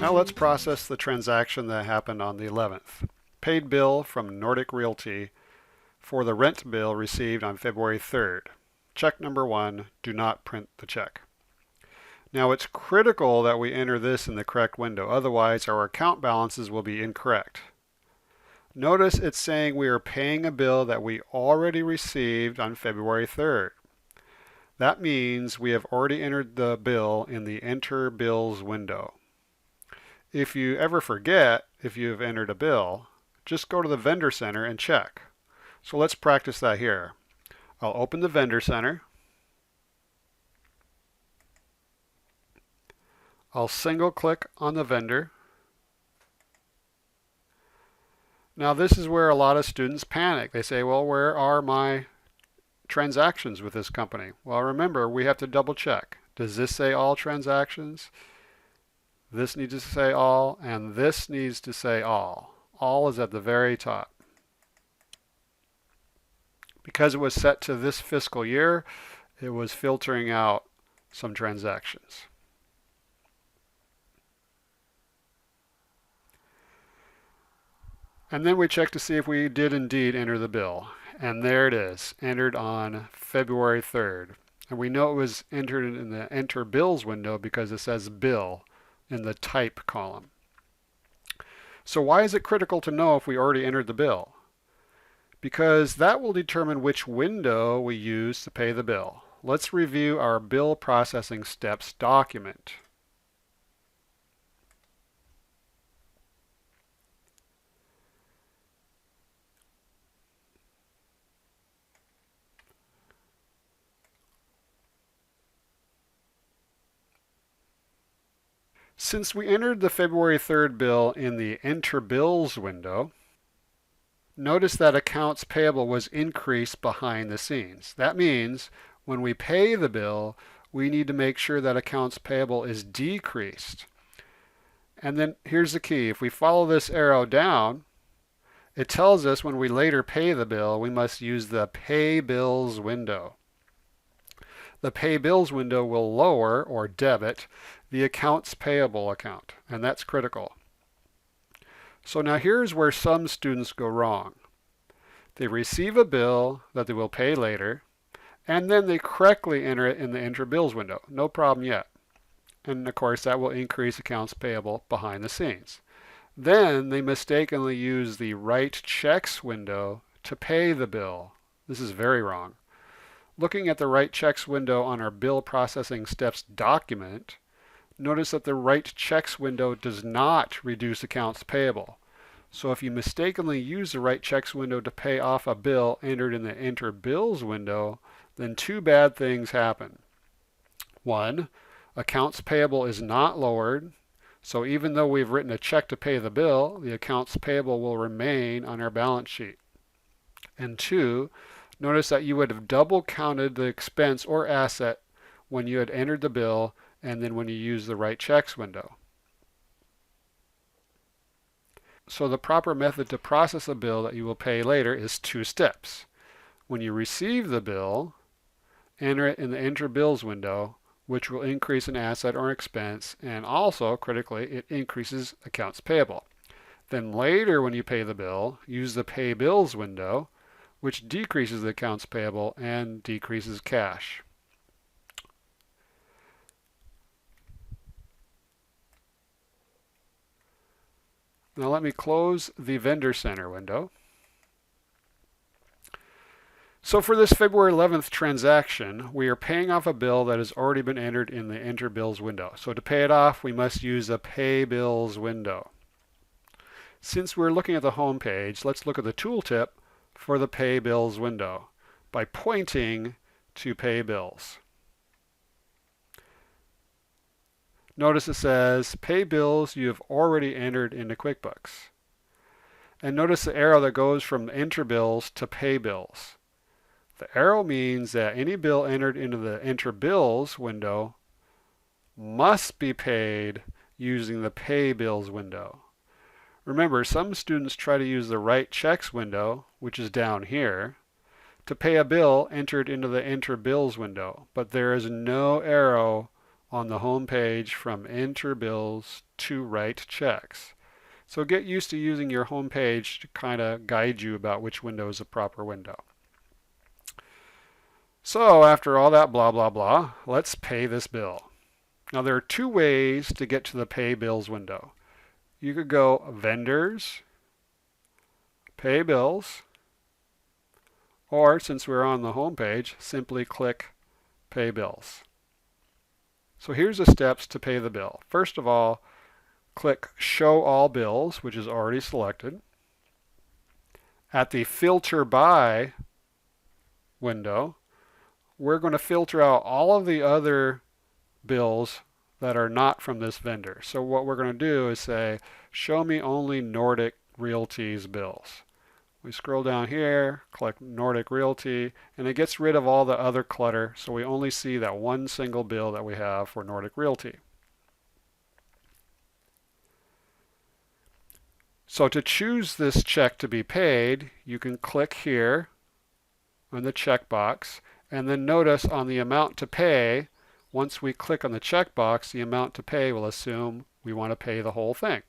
Now let's process the transaction that happened on the 11th. Paid bill from Nordic Realty for the rent bill received on February 3rd. Check number 1, do not print the check. Now it's critical that we enter this in the correct window, otherwise our account balances will be incorrect. Notice it's saying we are paying a bill that we already received on February 3rd. That means we have already entered the bill in the Enter Bills window. If you ever forget if you've entered a bill, just go to the Vendor Center and check. So let's practice that here. I'll open the Vendor Center. I'll single click on the vendor. Now this is where a lot of students panic. They say, well, where are my transactions with this company? Well, remember, we have to double check. Does this say all transactions? This needs to say all, and this needs to say all. All is at the very top. Because it was set to this fiscal year, it was filtering out some transactions. And then we check to see if we did indeed enter the bill. And there it is, entered on February 3rd. And we know it was entered in the Enter Bills window because it says Bill in the Type column. So why is it critical to know if we already entered the bill? Because that will determine which window we use to pay the bill. Let's review our bill processing steps document. Since we entered the February 3rd bill in the Enter Bills window, notice that accounts payable was increased behind the scenes. That means when we pay the bill, we need to make sure that accounts payable is decreased. And then here's the key. If we follow this arrow down, it tells us when we later pay the bill, we must use the Pay Bills window. The Pay Bills window will lower or debit the accounts payable account, and that's critical. So now here's where some students go wrong. They receive a bill that they will pay later, and then they correctly enter it in the Enter Bills window. No problem yet. And of course that will increase accounts payable behind the scenes. Then they mistakenly use the Write Checks window to pay the bill. This is very wrong. Looking at the Write Checks window on our Bill Processing Steps document, notice that the Write Checks window does not reduce accounts payable. So if you mistakenly use the Write Checks window to pay off a bill entered in the Enter Bills window, then two bad things happen. One, accounts payable is not lowered, so even though we've written a check to pay the bill, the accounts payable will remain on our balance sheet. And two, notice that you would have double counted the expense or asset when you had entered the bill and then when you use the Write Checks window. So the proper method to process a bill that you will pay later is 2 steps. When you receive the bill, enter it in the Enter Bills window, which will increase an asset or expense, and also, critically, it increases accounts payable. Then later when you pay the bill, use the Pay Bills window, which decreases the accounts payable and decreases cash. Now let me close the Vendor Center window. So for this February 11th transaction, we are paying off a bill that has already been entered in the Enter Bills window. So to pay it off, we must use the Pay Bills window. Since we're looking at the home page, let's look at the tooltip for the Pay Bills window by pointing to Pay Bills. Notice it says Pay Bills you have already entered into QuickBooks. And notice the arrow that goes from Enter Bills to Pay Bills. The arrow means that any bill entered into the Enter Bills window must be paid using the Pay Bills window. Remember, some students try to use the Write Checks window, which is down here, to pay a bill entered into the Enter Bills window, but there is no arrow on the home page from Enter Bills to write checks. So get used to using your home page to kind of guide you about which window is the proper window. So after all that blah, blah, blah, let's pay this bill. Now there are two ways to get to the Pay Bills window. You could go Vendors, Pay Bills, or since we're on the home page, simply click Pay Bills. So here's the steps to pay the bill. First of all, click Show All Bills, which is already selected. At the Filter By window, we're going to filter out all of the other bills that are not from this vendor. So what we're going to do is say, show me only Nordic Realty's bills. We scroll down here, click Nordic Realty, and it gets rid of all the other clutter, so we only see that one single bill that we have for Nordic Realty. So to choose this check to be paid, you can click here on the checkbox, and then notice on the amount to pay, once we click on the checkbox, the amount to pay will assume we want to pay the whole thing.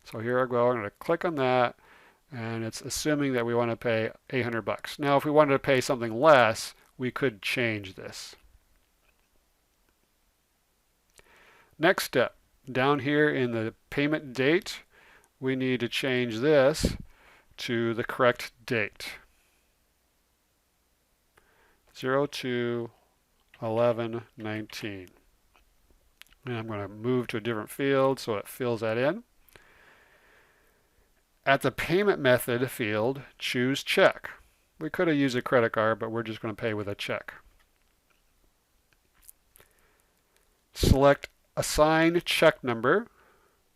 So here I go, I'm going to click on that, and it's assuming that we want to pay $800. Now if we wanted to pay something less, we could change this. Next step, down here in the payment date, we need to change this to the correct date. 02/11/19. And I'm going to move to a different field so it fills that in. At the payment method field, choose check. We could have used a credit card, but we're just going to pay with a check. Select Assign Check Number.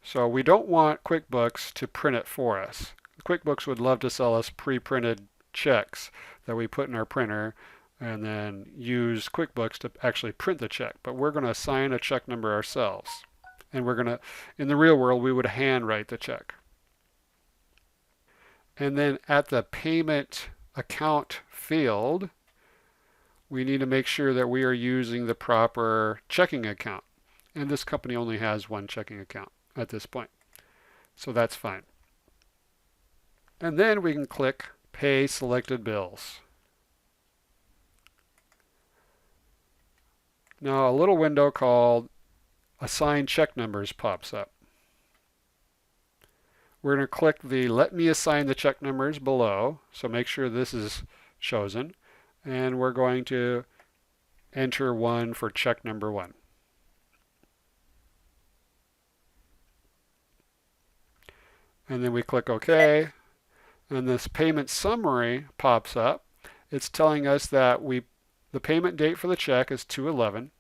So we don't want QuickBooks to print it for us. QuickBooks would love to sell us pre-printed checks that we put in our printer and then use QuickBooks to actually print the check. But we're going to assign a check number ourselves. And we're going to, in the real world, we would handwrite the check. And then at the payment account field, we need to make sure that we are using the proper checking account. And this company only has one checking account at this point. So that's fine. And then we can click Pay Selected Bills. Now a little window called Assign Check Numbers pops up. We're going to click the Let Me Assign the Check Numbers below, so make sure this is chosen, and we're going to enter one for check number 1. And then we click OK, and this payment summary pops up. It's telling us that the payment date for the check is 2/11.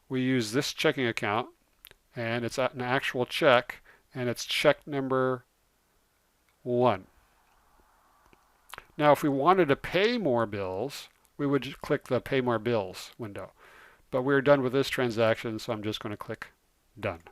We use this checking account, and it's an actual check, and it's check number 1. Now if we wanted to pay more bills, we would just click the Pay More Bills window. But we're done with this transaction, so I'm just going to click Done.